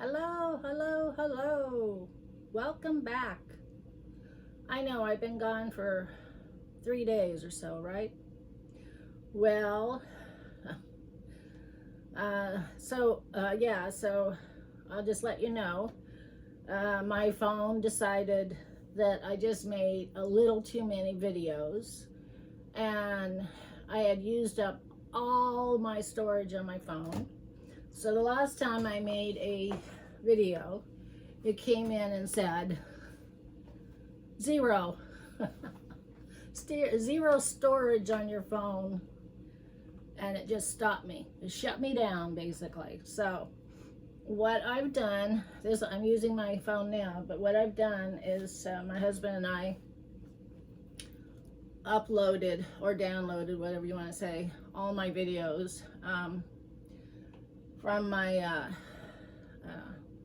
Hello, hello, hello. Welcome back. I know I've been gone for 3 days or so, right? Well, so I'll just let you know. My phone decided that I just made a little too many videos and I had used up all my storage on my phone. So the last time I made a video, it came in and said zero. Zero storage on your phone, and it just stopped me. It shut me down basically. So what I've done, I'm using my phone now, but what I've done is my husband and I uploaded or downloaded, whatever you want to say, all my videos from my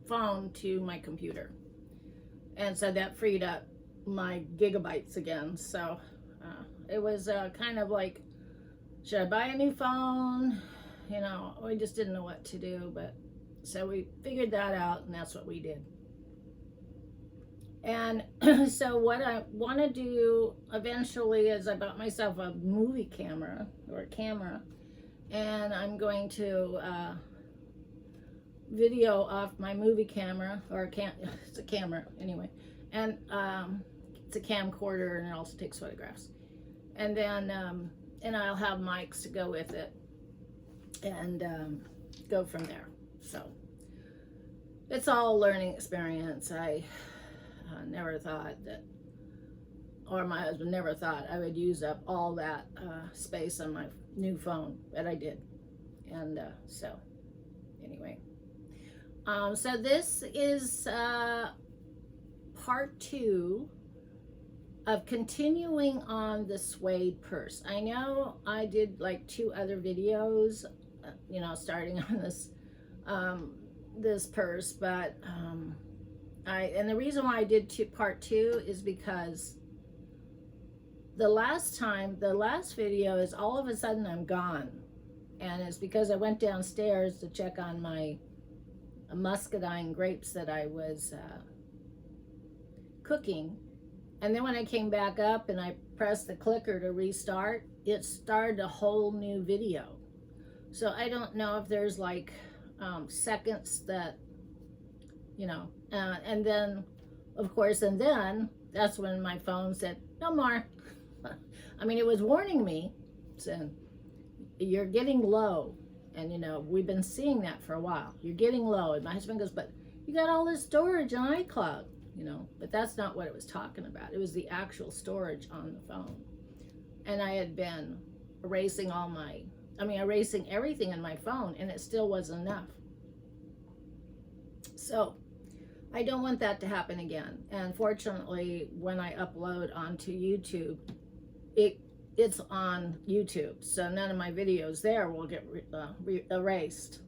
phone to my computer, and so that freed up my gigabytes again. So it was kind of like, should I buy a new phone? You know, we just didn't know what to do, but so we figured that out, and that's what we did. And so what I want to do eventually is I bought myself a movie camera or a camera, and I'm going to video off my movie camera, or it's a camera anyway, and it's a camcorder, and it also takes photographs, and then and I'll have mics to go with it, and go from there. So it's all a learning experience. I never thought that, or my husband never thought I would use up all that space on my new phone, but I did. And so anyway, so this is part 2 of continuing on the suede purse. I know I did like 2 other videos, you know, starting on this this purse, but and the reason why I did part 2 is because the last video is all of a sudden I'm gone, and it's because I went downstairs to check on my muscadine grapes that I was cooking, and then when I came back up and I pressed the clicker to restart, it started a whole new video. So I don't know if there's like seconds that, you know, and then of course, and then that's when my phone said no more. I mean, it was warning me, saying you're getting low, and you know, we've been seeing that for a while. You're getting low, and my husband goes, but you got all this storage on iCloud, you know, but that's not what it was talking about. It was the actual storage on the phone, and I had been erasing erasing everything in my phone, and it still wasn't enough. So I don't want that to happen again. And fortunately, when I upload onto YouTube, it's on YouTube, so none of my videos there will get erased.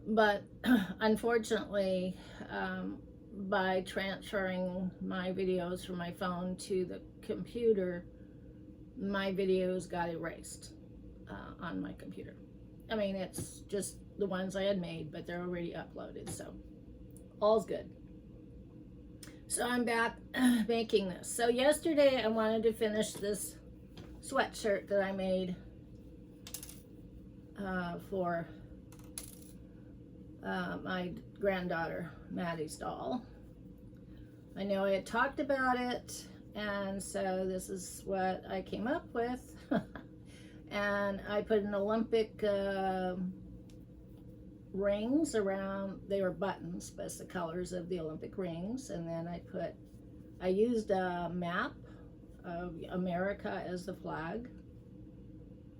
But unfortunately, by transferring my videos from my phone to the computer, my videos got erased on my computer. I mean, it's just the ones I had made, but they're already uploaded, so all's good. So I'm back making this. So yesterday I wanted to finish this sweatshirt that I made for my granddaughter Maddie's doll. I know I had talked about it, and so this is what I came up with. And I put an Olympic rings around. They were buttons, but it's the colors of the Olympic rings. And then I used a map of America as the flag.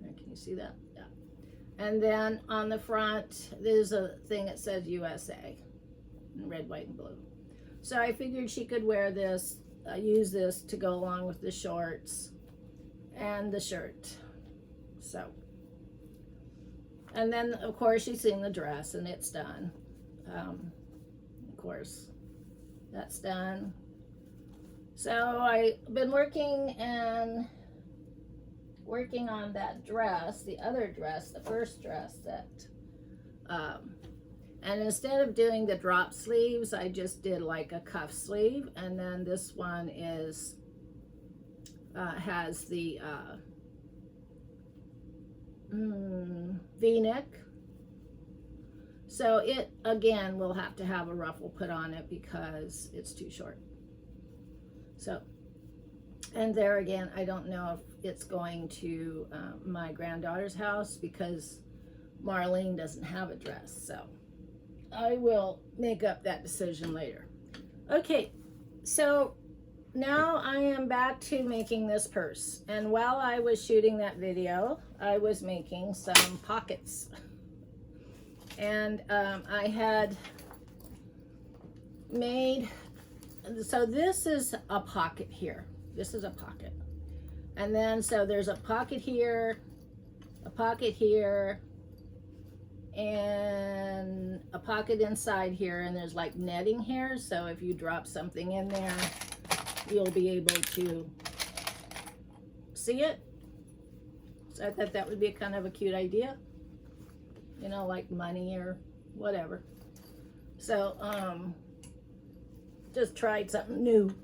Can you see that? Yeah. And then on the front, there's a thing that says USA in red, white, and blue. So I figured she could wear this, use this to go along with the shorts and the shirt. So, and then of course she's seen the dress, and it's done. Of course, that's done. So I've been working on that dress, the other dress, the first dress that And instead of doing the drop sleeves, I just did like a cuff sleeve. And then this one is has the V-neck. So it, again, will have to have a ruffle put on it because it's too short. So, and there again, I don't know if it's going to my granddaughter's house because Marlene doesn't have a dress. So I will make up that decision later. Okay, so now I am back to making this purse. And while I was shooting that video, I was making some pockets. And I had made, so this is a pocket here. This is a pocket. And then, so there's a pocket here, and a pocket inside here, and there's like netting here. So if you drop something in there, you'll be able to see it. So I thought that would be kind of a cute idea. You know, like money or whatever. So, just tried something new.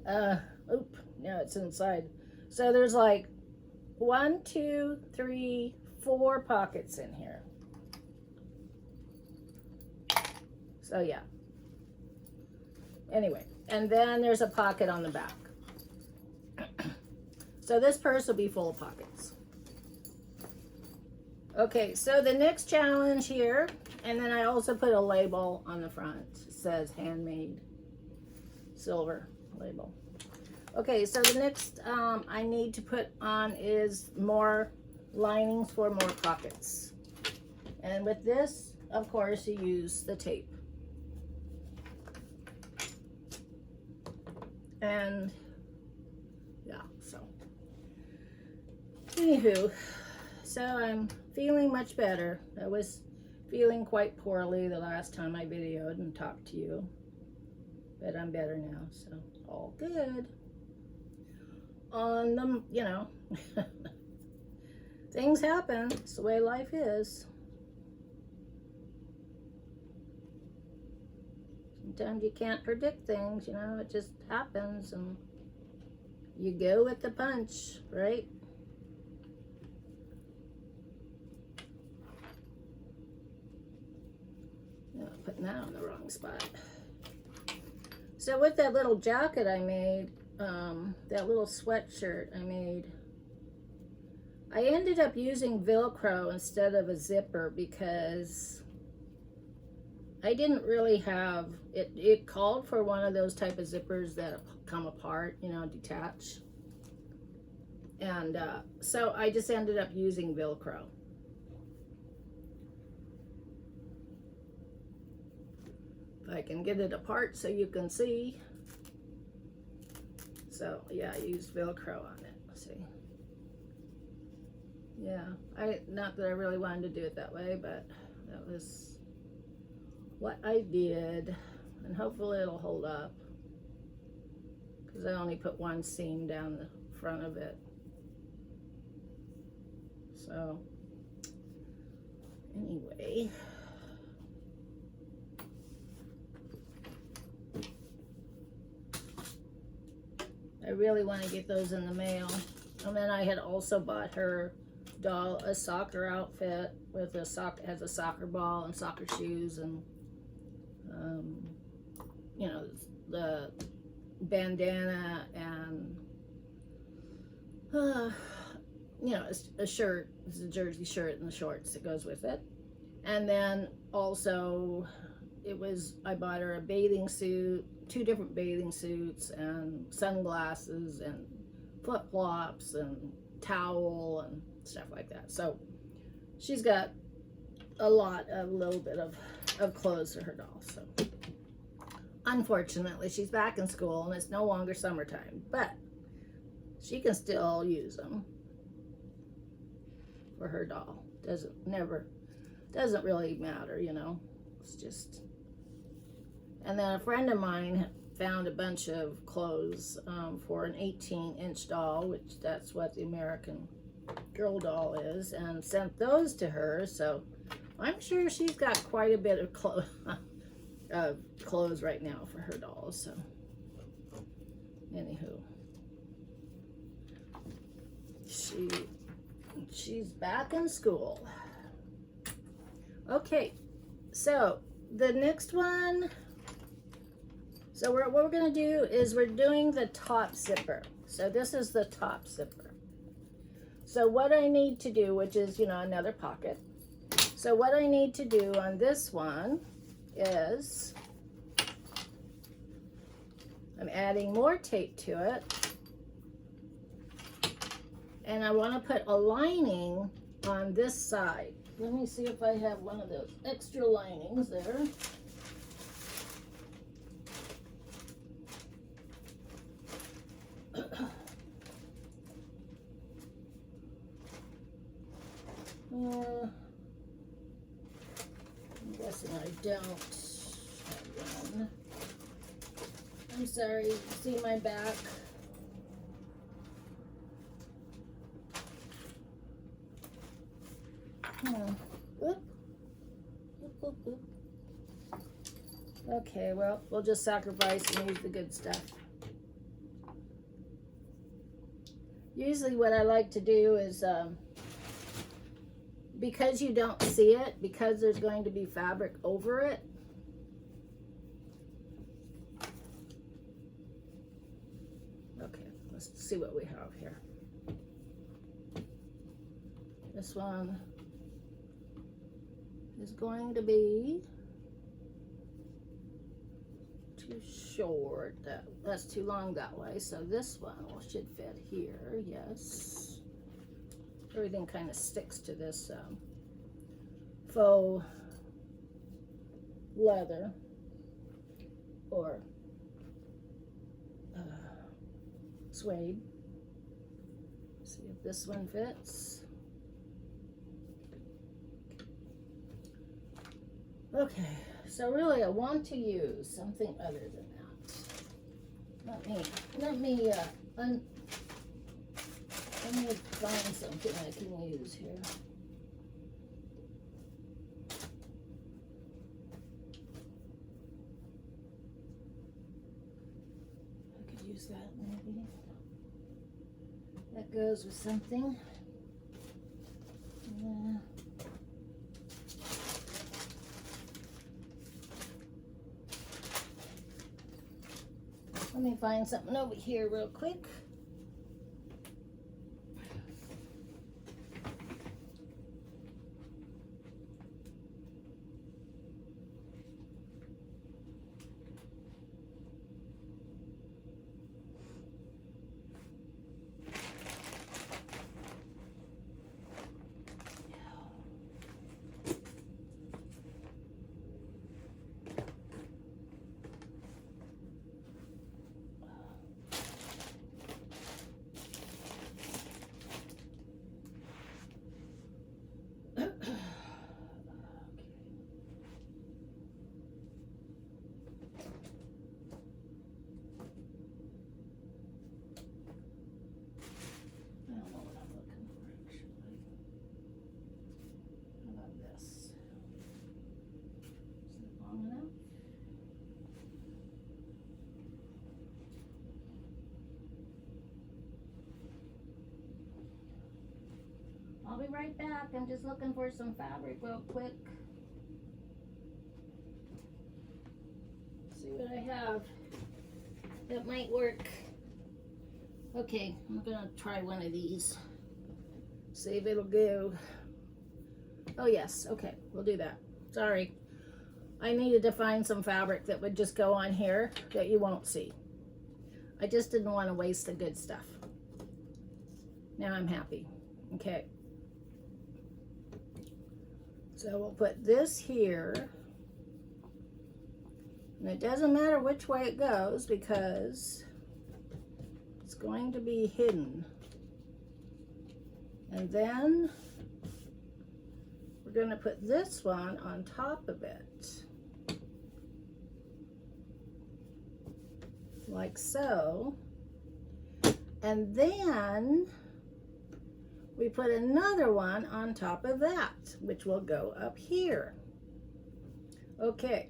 Oop, now it's inside. So there's like 1, 2, 3, 4 pockets in here. So yeah. Anyway, and then there's a pocket on the back. So this purse will be full of pockets. Okay, so the next challenge here, and then I also put a label on the front. It says handmade silver label. Okay, so the next I need to put on is more linings for more pockets. And with this, of course, you use the tape. And yeah, so anywho, so I'm feeling much better. I was feeling quite poorly the last time I videoed and talked to you, but I'm better now, so all good. On them, you know, things happen. It's the way life is. Sometimes you can't predict things, you know, it just happens and you go with the punch, right? Putting that on the wrong spot. So with that little jacket I made, that little sweatshirt I made, I ended up using Velcro instead of a zipper because I didn't really have, it called for one of those type of zippers that come apart, you know, detach. And so I just ended up using Velcro. I can get it apart so you can see. So yeah, I used Velcro on it. Let's see. Yeah, not that I really wanted to do it that way, but that was what I did, and hopefully it'll hold up because I only put one seam down the front of it. So anyway. I really want to get those in the mail. And then I had also bought her doll a soccer outfit with a has a soccer ball and soccer shoes and you know, the bandana and you know, a shirt. It's a jersey shirt and the shorts that goes with it. And then also I bought her a bathing suit, 2 different bathing suits and sunglasses and flip-flops and towel and stuff like that. So she's got a little bit of clothes for her doll. So unfortunately she's back in school and it's no longer summertime, but she can still use them for her doll. Doesn't really matter, you know. It's just. And then a friend of mine found a bunch of clothes for an 18-inch doll, which that's what the American Girl doll is, and sent those to her. So I'm sure she's got quite a bit of clothes right now for her dolls. So, anywho, she's back in school. Okay, so the next one. So what we're going to do is we're doing the top zipper. So this is the top zipper. So what I need to do, which is, you know, another pocket. So what I need to do on this one is I'm adding more tape to it. And I want to put a lining on this side. Let me see if I have one of those extra linings there. I'm guessing I don't have one. I'm sorry, see my back? Oop. Oop, oop. Okay, well, we'll just sacrifice and use the good stuff. Usually what I like to do is, because you don't see it, because there's going to be fabric over it, okay, let's see what we have here. This one is going to be too short. That's too long that way. So this one should fit here. Yes. Everything kind of sticks to this faux leather or suede. See if this one fits. Okay, so really I want to use something other than that. Let me find something I can use here. I could use that maybe. That goes with something. Yeah. Let me find something over here real quick. I'll be right back. I'm just looking for some fabric real quick. See what I have that might work. Okay, I'm gonna try one of these. See if it'll go. Oh yes, okay, we'll do that. Sorry. I needed to find some fabric that would just go on here that you won't see. I just didn't want to waste the good stuff. Now I'm happy. Okay. So we'll put this here. And it doesn't matter which way it goes because it's going to be hidden. And then we're going to put this one on top of it. Like so. And then we put another one on top of that, which will go up here. Okay.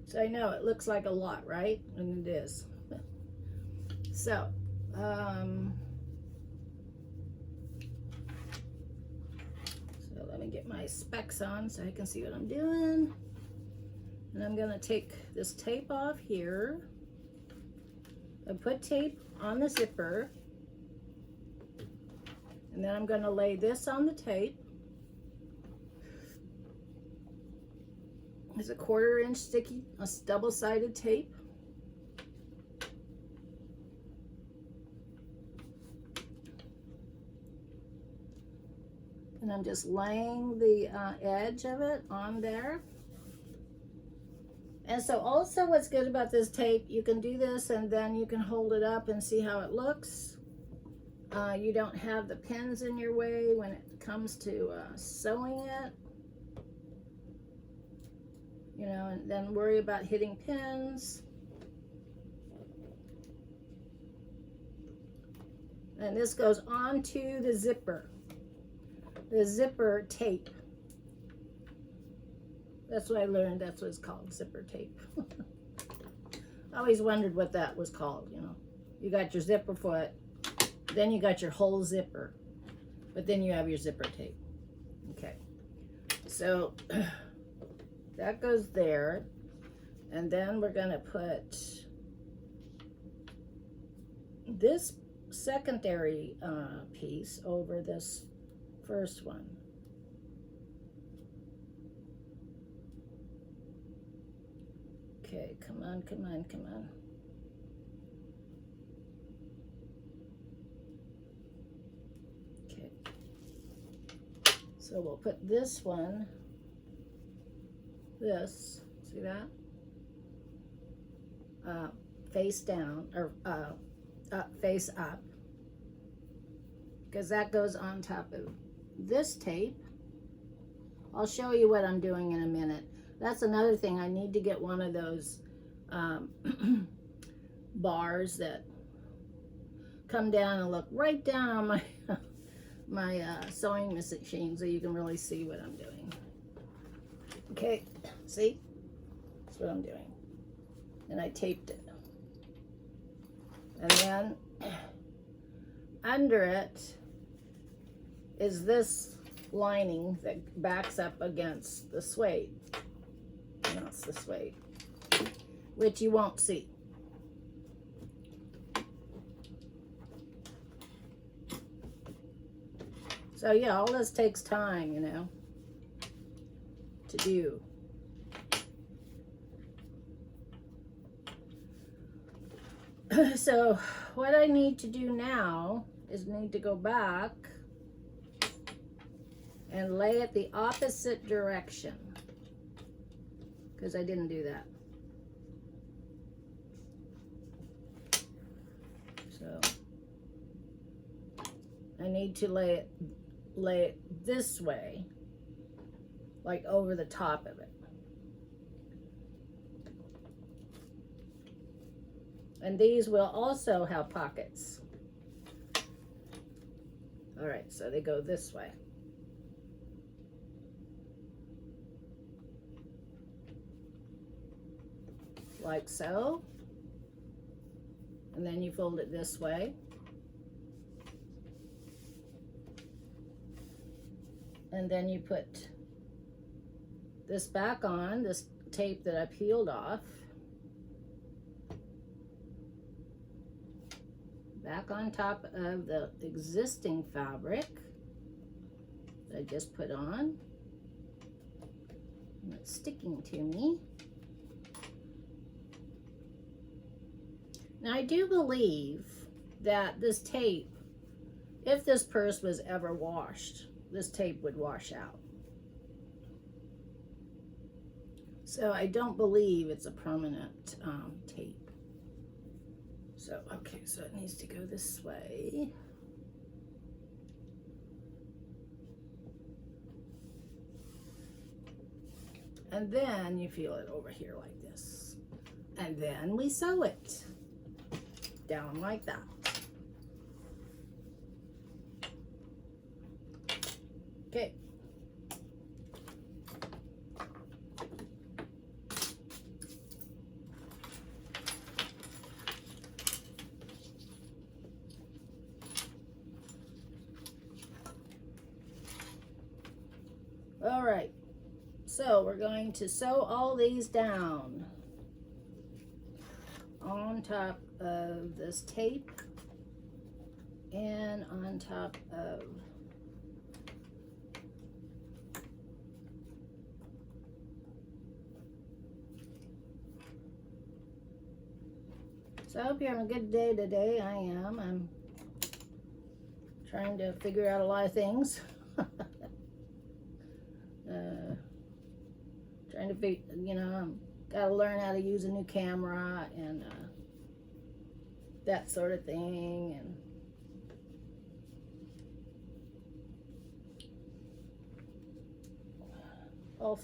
So I know it looks like a lot, right? And it is. So, let me get my specs on so I can see what I'm doing. And I'm going to take this tape off here. I put tape on the zipper. And then I'm going to lay this on the tape. It's a 1/4 inch sticky, a double-sided tape. And I'm just laying the edge of it on there. And so also what's good about this tape, you can do this and then you can hold it up and see how it looks. You don't have the pins in your way when it comes to sewing it. You know, and then worry about hitting pins. And this goes onto the zipper tape. That's what I learned, that's what it's called, zipper tape. I always wondered what that was called, you know. You got your zipper foot, then you got your whole zipper, but then you have your zipper tape. Okay, so that goes there, and then we're gonna put this secondary piece over this first one. Okay, come on, come on, come on. Okay, so we'll put this one, see that? Face down, or face up, because that goes on top of this tape. I'll show you what I'm doing in a minute. That's another thing. I need to get one of those bars that come down and look right down on my my sewing machine so you can really see what I'm doing. Okay, see? That's what I'm doing. And I taped it. And then under it is this lining that backs up against the suede. That's the suede, which you won't see. So yeah, all this takes time, you know, to do. So what I need to do now is need to go back and lay it the opposite direction, because I didn't do that. So I need to lay it this way, like over the top of it. And these will also have pockets. All right, so they go this way. Like so. And then you fold it this way. And then you put this back on, this tape that I peeled off. Back on top of the existing fabric that I just put on. And it's sticking to me. Now I do believe that this tape, if this purse was ever washed, this tape would wash out. So I don't believe it's a permanent tape. So, okay, so it needs to go this way. And then you feel it over here like this. And then we sew it down like that. Okay. All right, so we're going to sew all these down on top of this tape and on top of so I hope you're having a good day today. I am. I'm trying to figure out a lot of things. Trying to figure, I'm gotta learn how to use a new camera and that sort of thing, and all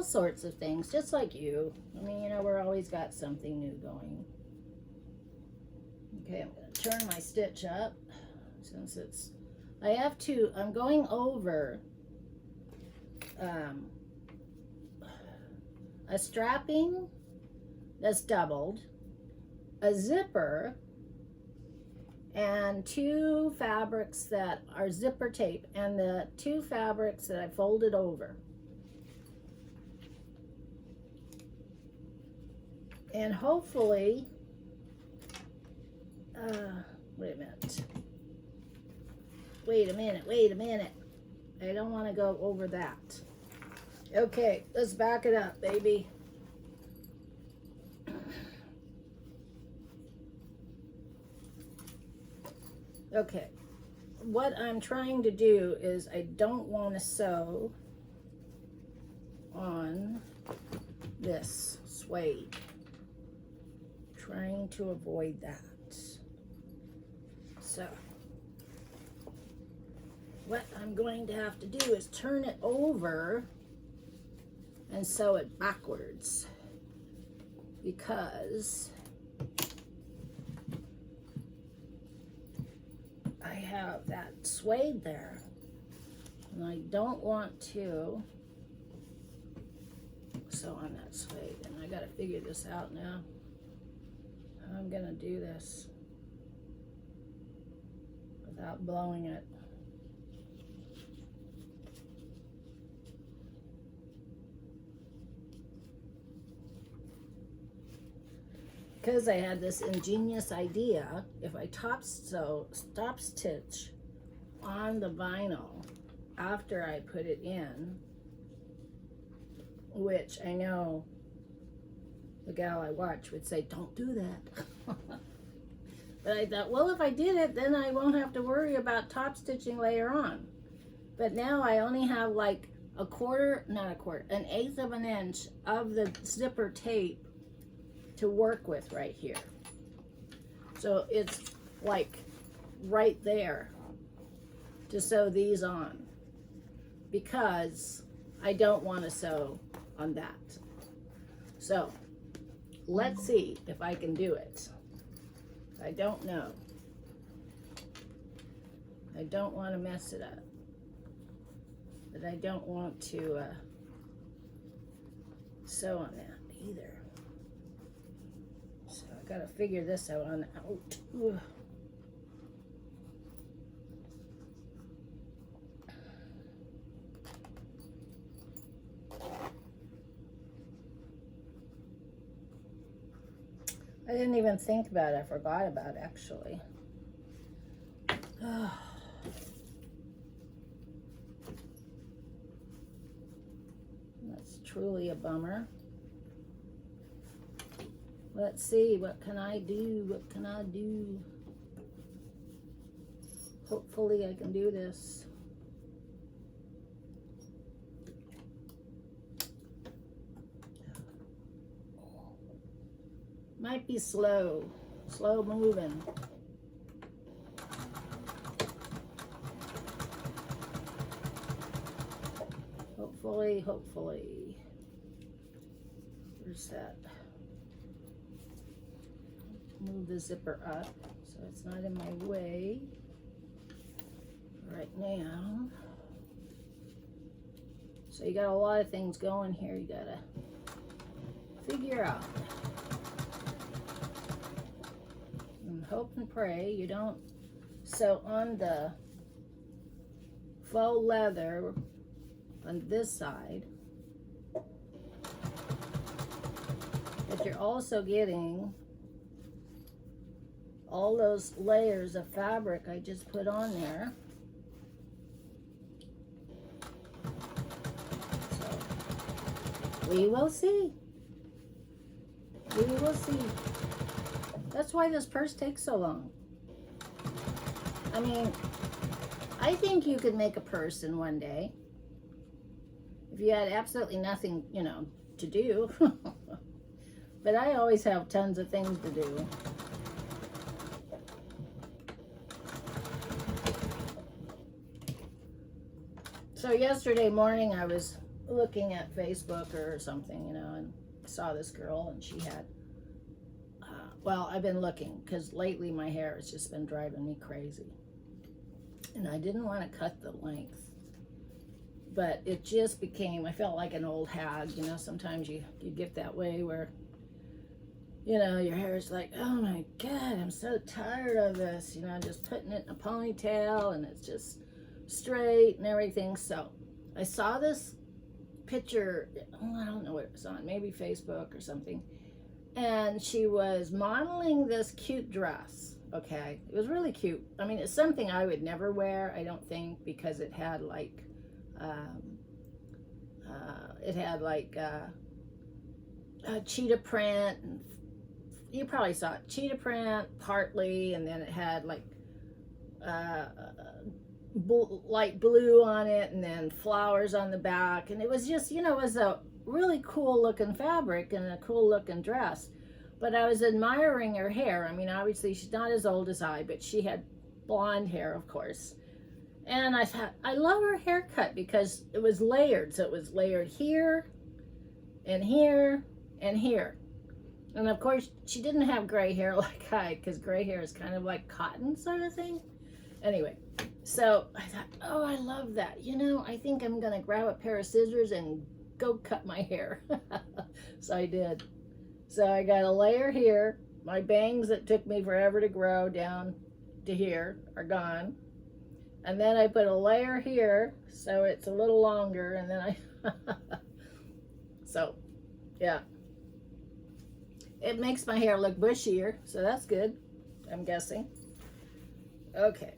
sorts of things, just like you. I mean, we're always got something new going. Okay, I'm gonna turn my stitch up since I'm going over a strapping that's doubled, a zipper, and two fabrics that are zipper tape, and the two fabrics that I folded over. And hopefully, wait a minute. I don't want to go over that. Okay, let's back it up, baby. Okay, what I'm trying to do is I don't want to sew on this suede. Trying to avoid that. So what I'm going to have to do is turn it over and sew it backwards, because I have that suede there and I don't want to sew on that suede, and I gotta figure this out now. How I'm gonna do this without blowing it. Because I had this ingenious idea, if I stop stitch on the vinyl after I put it in, which I know the gal I watch would say, don't do that. But I thought, well, if I did it, then I won't have to worry about top stitching later on. But now I only have like an eighth of an inch of the zipper tape to work with right here. So it's like right there to sew these on, because I don't want to sew on that. So let's see if I can do it. I don't know. I don't want to mess it up, but I don't want to sew on that either. So I gotta figure this out. Ugh. I didn't even think about it. I forgot about it, actually. That's truly a bummer. Let's see, what can I do? What can I do? Hopefully I can do this. Might be slow moving. Hopefully. Where's that? Move the zipper up so it's not in my way right now. So you got a lot of things going here you gotta figure out. And hope and pray you don't. So on the faux leather on this side, but you're also getting all those layers of fabric I just put on there. So we will see. We will see. That's why this purse takes so long. I mean, I think you could make a purse in one day if you had absolutely nothing, you know, to do. But I always have tons of things to do. So yesterday morning I was looking at Facebook or something, you know, and saw this girl, and she had, well, I've been looking because lately my hair has just been driving me crazy. And I didn't want to cut the length, but it just became, I felt like an old hag, you know. Sometimes you get that way where, you know, your hair is like, oh my God, I'm so tired of this, you know, just putting it in a ponytail and it's just straight and everything. So I saw this picture, I don't know what it was on, maybe Facebook or something, and she was modeling this cute dress. Okay, it was really cute. I mean, it's something I would never wear, I don't think, because it had like a cheetah print, and you probably saw it, cheetah print partly, and then it had like light blue on it, and then flowers on the back, and it was just, you know, it was a really cool looking fabric and a cool looking dress. But I was admiring her hair. I mean, obviously she's not as old as I, but she had blonde hair, of course. And I thought, I love her haircut because it was layered. So it was layered here and here and here. And of course, she didn't have gray hair like I, because gray hair is kind of like cotton sort of thing. Anyway, so I thought, oh, I love that. You know, I think I'm going to grab a pair of scissors and go cut my hair. So I did. So I got a layer here. My bangs that took me forever to grow down to here are gone. And then I put a layer here, so it's a little longer, and then I, so, yeah. It makes my hair look bushier, so that's good, I'm guessing. Okay.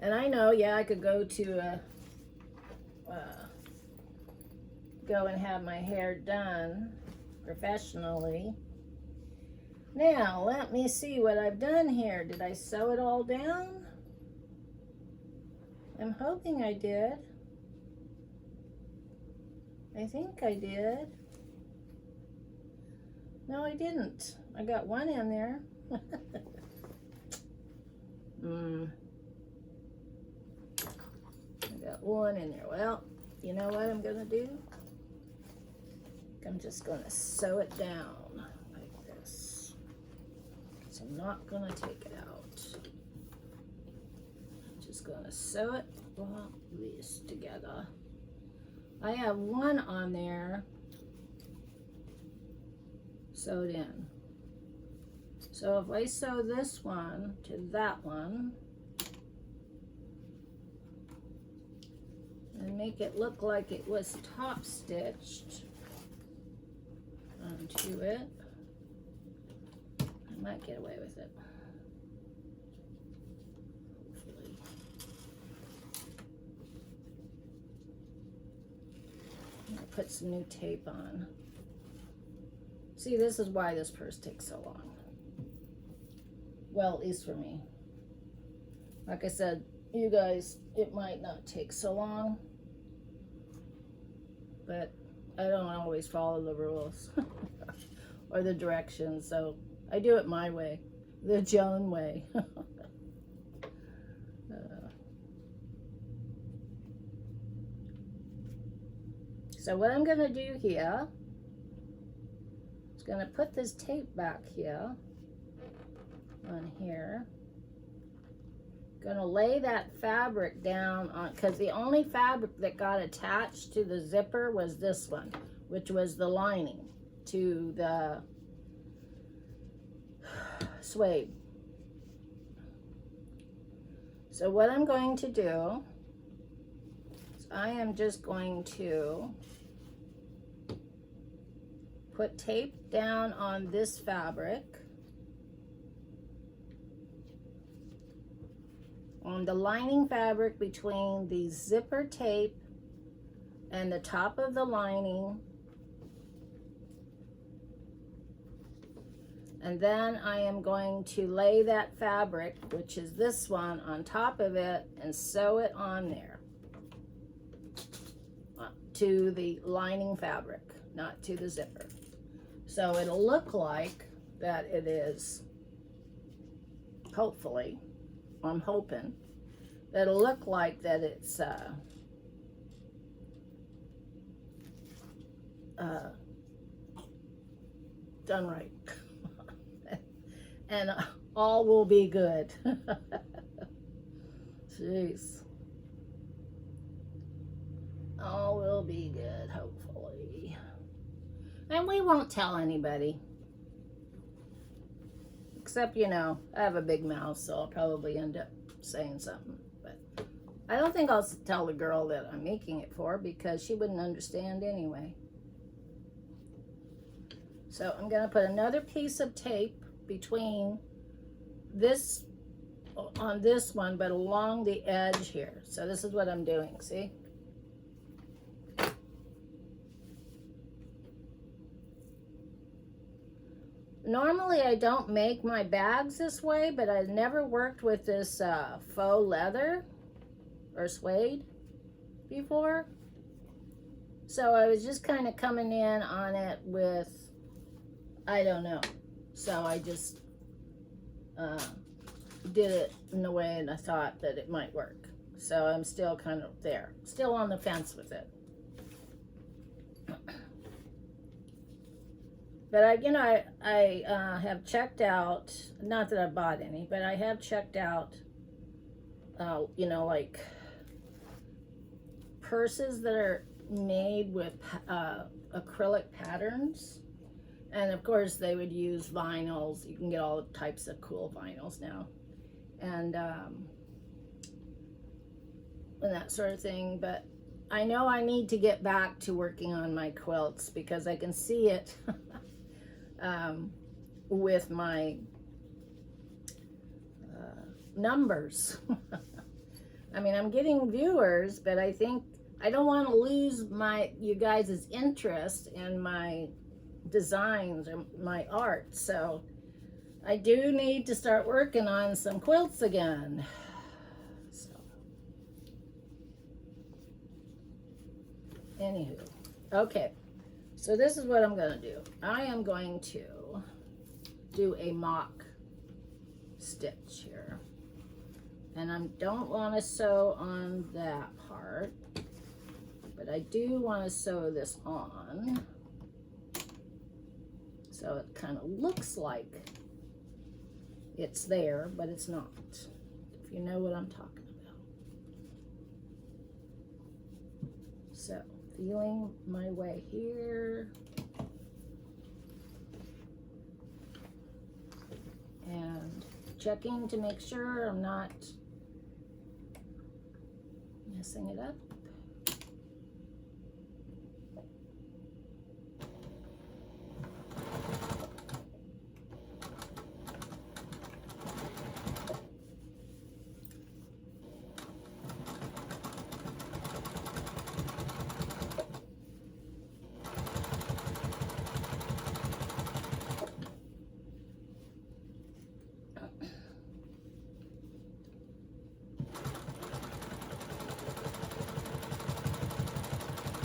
And I know, yeah, I could go to go and have my hair done professionally. Now, let me see what I've done here. Did I sew it all down? I'm hoping I did. I think I did. No, I didn't. I got one in there. I got one in there. Well, you know what I'm gonna do? I'm just gonna sew it down like this. So I'm not gonna take it out. I'm just gonna sew it all these together. I have one on there sewed in. So if I sew this one to that one and make it look like it was top stitched onto it, I might get away with it. Hopefully. I'm gonna put some new tape on. See, this is why this purse takes so long. Well, at least for me. Like I said, you guys, it might not take so long, but I don't always follow the rules or the directions, so I do it my way, the Joan way. So what I'm gonna do here is gonna put this tape back here on here. Gonna lay that fabric down on, because the only fabric that got attached to the zipper was this one, which was the lining to the suede. So what I'm going to do is I am just going to put tape down on this fabric, on the lining fabric between the zipper tape and the top of the lining. And then I am going to lay that fabric, which is this one, on top of it and sew it on there to the lining fabric, not to the zipper. So it'll look like that it is, hopefully, I'm hoping, that it'll look like that it's done right. And all will be good. Jeez. All will be good, hopefully. And we won't tell anybody. Except, you know, I have a big mouth, so I'll probably end up saying something. But I don't think I'll tell the girl that I'm making it for, because she wouldn't understand anyway. So I'm going to put another piece of tape between this, on this one, but along the edge here. So this is what I'm doing, see? Normally I don't make my bags this way, but I've never worked with this faux leather or suede before. So I was just kind of coming in on it with, I don't know. So I just did it in a way and I thought that it might work. So I'm still kind of there, still on the fence with it. But I have checked out, not that I bought any, but I have checked out, you know, like purses that are made with acrylic patterns. And of course they would use vinyls. You can get all types of cool vinyls now. And that sort of thing. But I know I need to get back to working on my quilts, because I can see it with my numbers. I mean, I'm getting viewers, but I think I don't want to lose you guys' interest in my designs or my art. So I do need to start working on some quilts again. So anywho, okay, so this is what I'm going to do. I am going to do a mock stitch here, and I don't want to sew on that part, but I do want to sew this on. So it kind of looks like it's there, but it's not, if you know what I'm talking about. So, feeling my way here. And checking to make sure I'm not messing it up.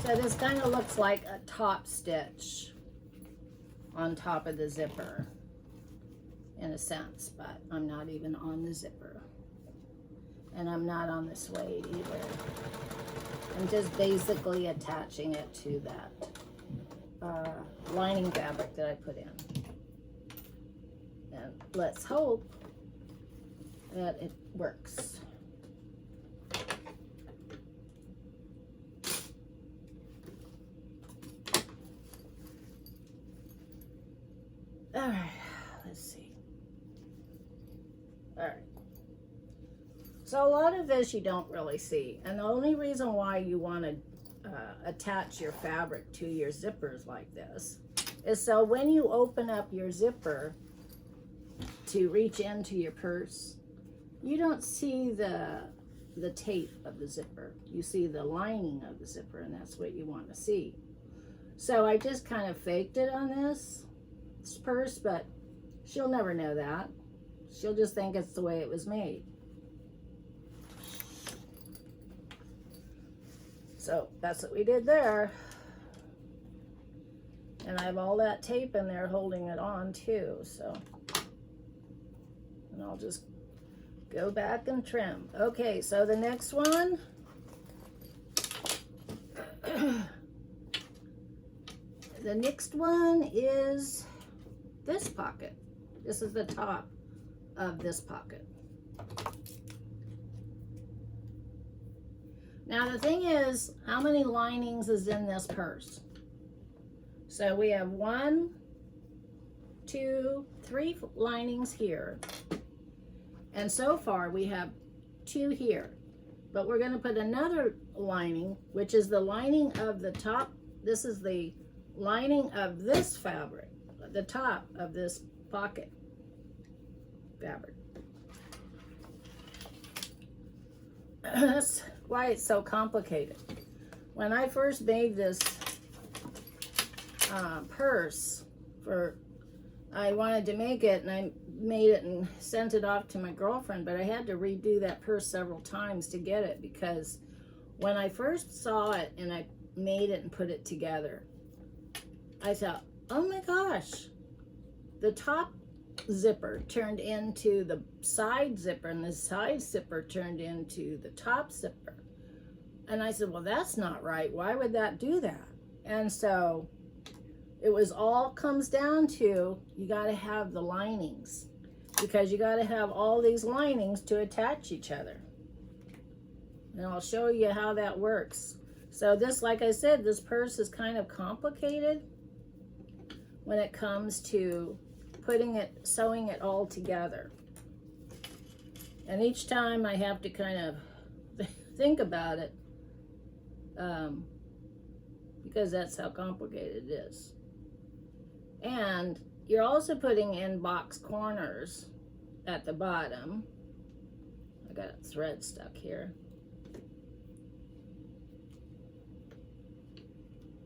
So this kind of looks like a top stitch on top of the zipper in a sense, but I'm not even on the zipper. And I'm not on the suede either. I'm just basically attaching it to that lining fabric that I put in. And let's hope that it works. All right, let's see. All right. So a lot of this you don't really see. And the only reason why you want to attach your fabric to your zippers like this is so when you open up your zipper to reach into your purse, you don't see the tape of the zipper. You see the lining of the zipper, and that's what you want to see. So I just kind of faked it on this purse, but she'll never know that. She'll just think it's the way it was made. So that's what we did there. And I have all that tape in there holding it on too, so. And I'll just go back and trim. Okay, so the next one. The next one is this pocket. This is the top of this pocket. Now the thing is, how many linings is in this purse? So we have 1, 2, 3 linings here. And so far we have 2 here. But we're going to put another lining, which is the lining of the top. This is the lining of this fabric, the top of this pocket fabric. That's why it's so complicated. When I first made this purse I wanted to make it, and I made it and sent it off to my girlfriend, but I had to redo that purse several times to get it, because when I first saw it and I made it and put it together, I thought, oh my gosh, the top zipper turned into the side zipper, and the side zipper turned into the top zipper. And I said, well, that's not right. Why would that do that? And so it was all comes down to, you got to have the linings, because you got to have all these linings to attach each other. And I'll show you how that works. So this, like I said, this purse is kind of complicated when it comes to sewing it all together. And each time I have to kind of think about it, because that's how complicated it is. And you're also putting in box corners at the bottom. I got a thread stuck here.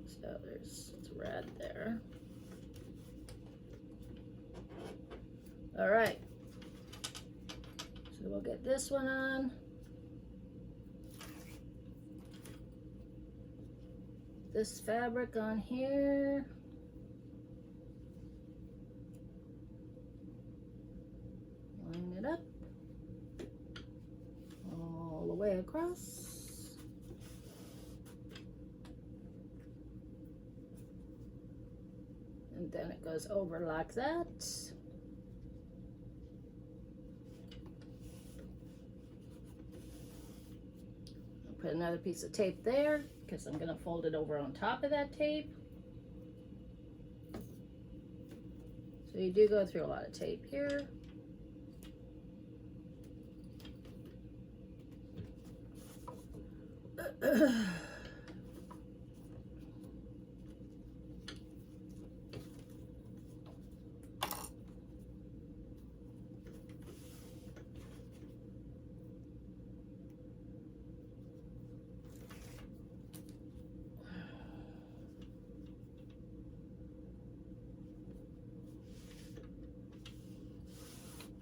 So there's thread there. All right. So we'll get this one on. This fabric on here. Line it up all the way across. And then it goes over like that. I'll put another piece of tape there, because I'm going to fold it over on top of that tape. So you do go through a lot of tape here.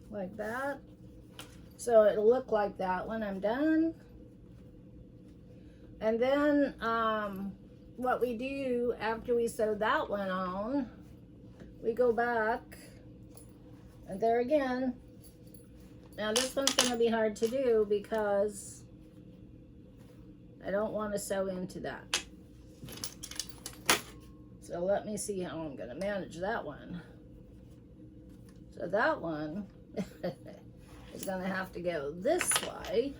Like that. So it'll look like that when I'm done. And then what we do after we sew that one on, we go back, and there again. Now this one's going to be hard to do because I don't want to sew into that. So let me see how I'm going to manage that one. So that one is going to have to go this way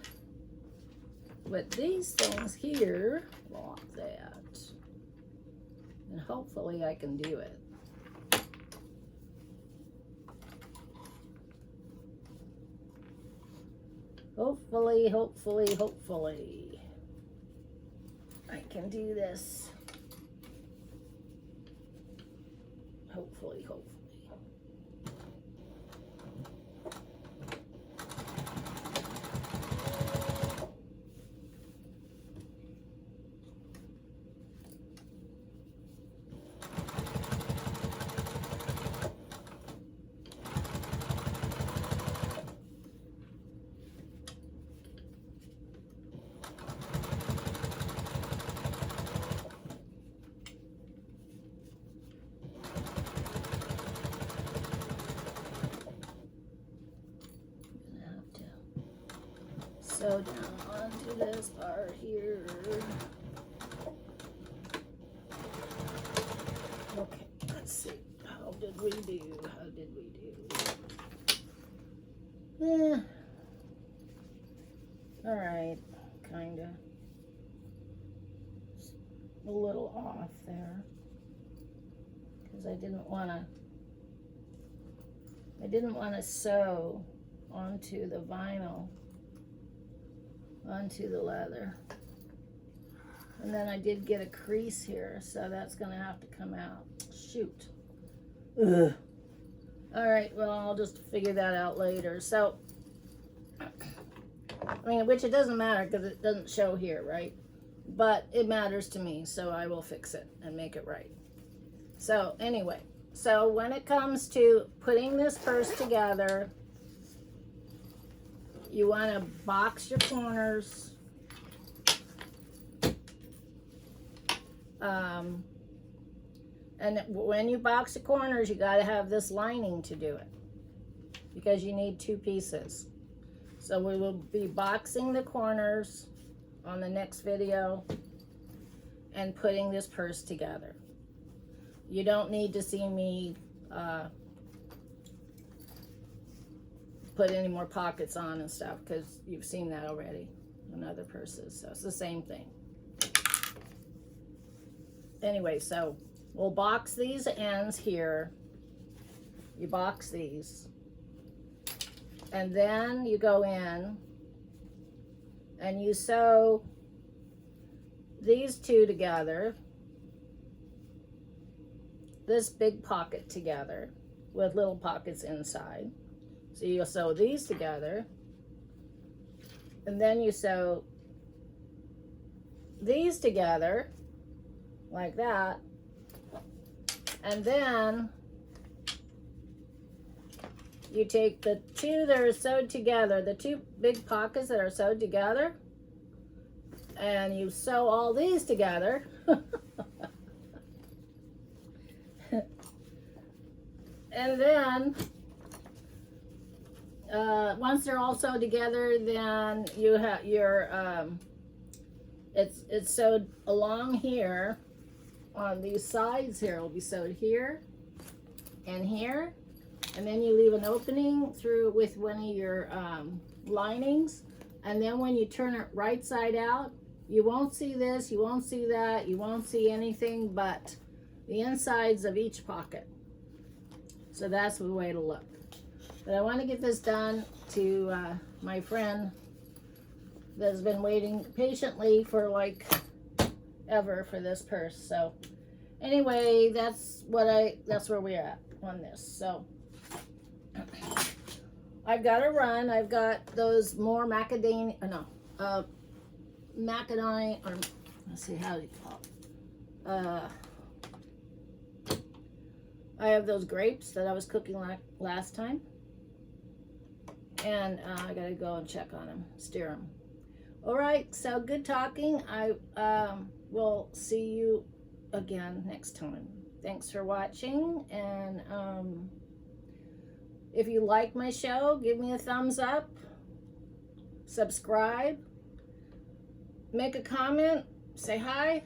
with these things here like that. And hopefully I can do it. Hopefully, hopefully, hopefully, I can do this. Hopefully, hopefully. Sew down onto this part here. Okay, let's see. How did we do? How did we do? All right, kinda. A little off there because I didn't want to sew onto the vinyl, onto the leather. And then I did get a crease here, so that's gonna have to come out. Shoot. Ugh. All right, well, I'll just figure that out later. So, I mean, which it doesn't matter because it doesn't show here, right? But it matters to me, so I will fix it and make it right. So anyway, so when it comes to putting this purse together, you want to box your corners. And when you box the corners, you got to have this lining to do it because you need two pieces. So we will be boxing the corners on the next video and putting this purse together. You don't need to see me put any more pockets on and stuff because you've seen that already on other purses. So it's the same thing. Anyway, so we'll box these ends here. You box these. And then you go in and you sew these two together, this big pocket together with little pockets inside. So you'll sew these together, and then you sew these together like that, and then you take the two that are sewed together, the two big pockets that are sewed together, and you sew all these together. And then once they're all sewed together, then you have your it's sewed along here on these sides. Here will be sewed here and here, and then you leave an opening through with one of your linings, and then when you turn it right side out, you won't see this, you won't see that, you won't see anything but the insides of each pocket. So that's the way to look. But I want to get this done to my friend that's been waiting patiently for like ever for this purse. So anyway, that's where we're at on this. So I've got to run. I've got those more macadamia, macadamia, or let's see, how do you call it? I have those grapes that I was cooking last time, and I gotta go and check on them, steer them. All right, so good talking. I will see you again next time. Thanks for watching, and if you like my show, give me a thumbs up, subscribe, make a comment, say hi.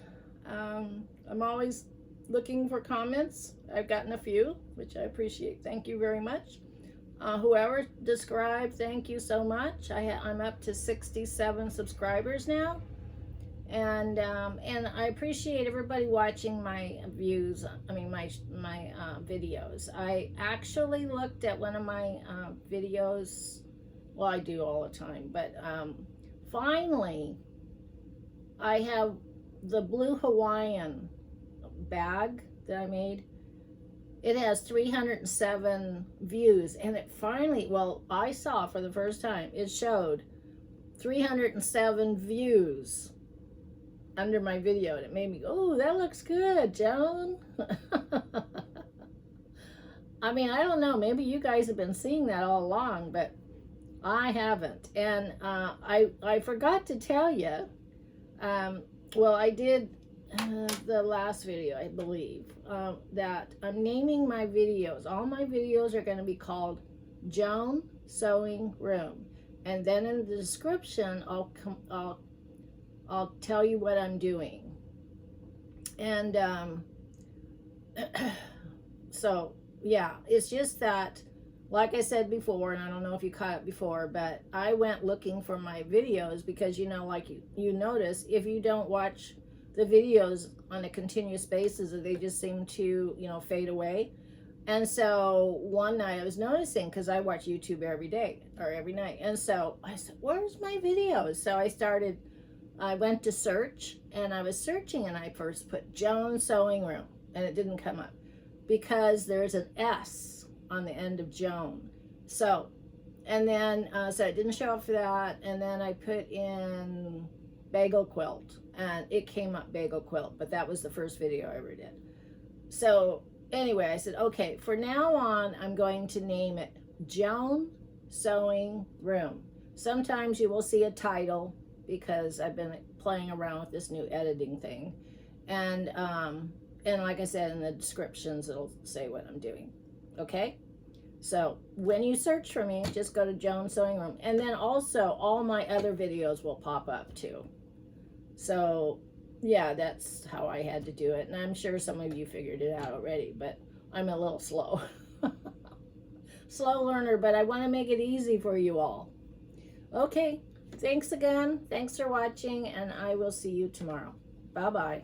I'm always looking for comments. I've gotten a few, which I appreciate. Thank you very much. Whoever described, thank you so much. I'm up to 67 subscribers now, and I appreciate everybody watching my views. I mean my videos. I actually looked at one of my videos Well, I do all the time, but finally, I have the blue Hawaiian bag that I made. It has 307 views, and it finally, well, I saw for the first time, it showed 307 views under my video, and it made me go, oh, that looks good, Joan. I mean, I don't know, maybe you guys have been seeing that all along, but I haven't. And I forgot to tell you, well, I did the last video, I believe, that I'm naming my videos. All my videos are going to be called Joan Sewing Room. And then in the description, I'll tell you what I'm doing. And so, yeah, it's just that, like I said before, and I don't know if you caught it before, but I went looking for my videos because, you know, like you notice, if you don't watch the videos on a continuous basis, they just seem to, you know, fade away. And so one night I was noticing, because I watch YouTube every day or every night, and so I said, where's my videos? So I went to search, and I was searching, and I first put Joan Sewing Room, and it didn't come up because there's an S on the end of Joan. So, and then, so it didn't show up for that. And then I put in bagel quilt, and it came up bagel quilt, but that was the first video I ever did. So anyway, I said, okay, for now on, I'm going to name it Joan Sewing Room. Sometimes you will see a title because I've been playing around with this new editing thing. And like I said, in the descriptions, it'll say what I'm doing. Okay, so when you search for me, just go to Joan Sewing Room, and then also all my other videos will pop up too. So yeah, that's how I had to do it, and I'm sure some of you figured it out already, but I'm a little slow. Slow learner, but I want to make it easy for you all. Okay, thanks again. Thanks for watching, and I will see you tomorrow. Bye-bye.